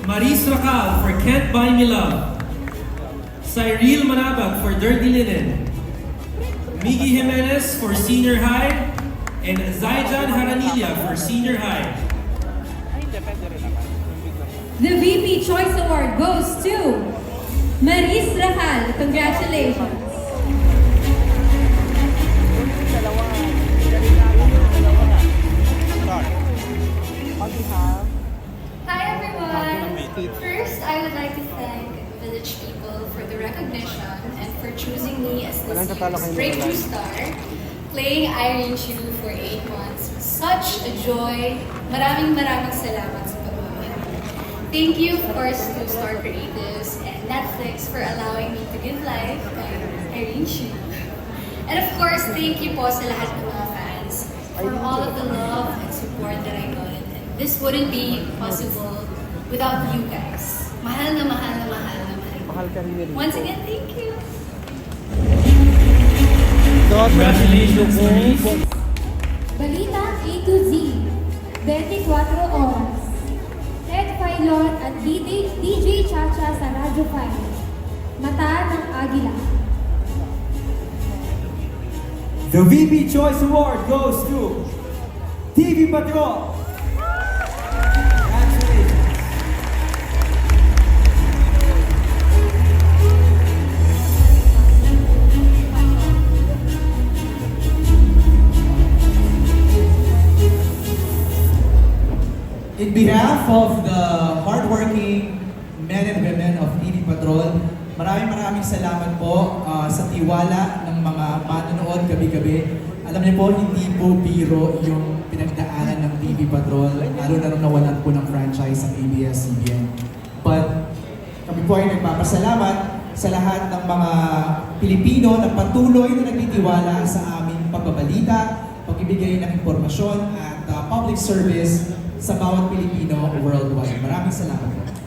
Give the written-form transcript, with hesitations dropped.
Maris Racal for Can't Buy Me Love. Cyril Manabag for Dirty Linen. Miggy Jimenez for Senior High. And Zaijan Haranilla for Senior High. The VP Choice Award goes to Maris Racal. Congratulations. Hi everyone! First, I would like to thank Village people for the recognition and for choosing me as this year's Breakthrough Star. Playing Irene Chu for 8 months was such a joy. Maraming salamat sa pagmamahal. Thank you, of course, to Star Creatives and Netflix for allowing me to give life kay Irene Chu. And of course, thank you po sa lahat ng mga fans for all of the love and support that I got. This wouldn't be possible without you guys. Mahal na mahal na mahal na mahal. Once again, thank you. Congratulations, Maris. Balita A to Z, 24 oras. Ted Filon at DJ Chacha sa Radyo 5. Mata ng Agila. The VP Choice Award goes to TV Patrol. In behalf of the hardworking men and women of TV Patrol, maraming salamat po sa tiwala ng mga manonood gabi-gabi. Alam niyo po, hindi po biro yung pinagdaanan ng TV Patrol, lalo na nung nawalan po ng franchise ang ABS-CBN. But kami po ay nagpapasalamat sa lahat ng mga Pilipino na patuloy na nagtitiwala sa aming pagbabalita, pagbibigay ng impormasyon at public service sa bawat Pilipino worldwide. Maraming salamat po.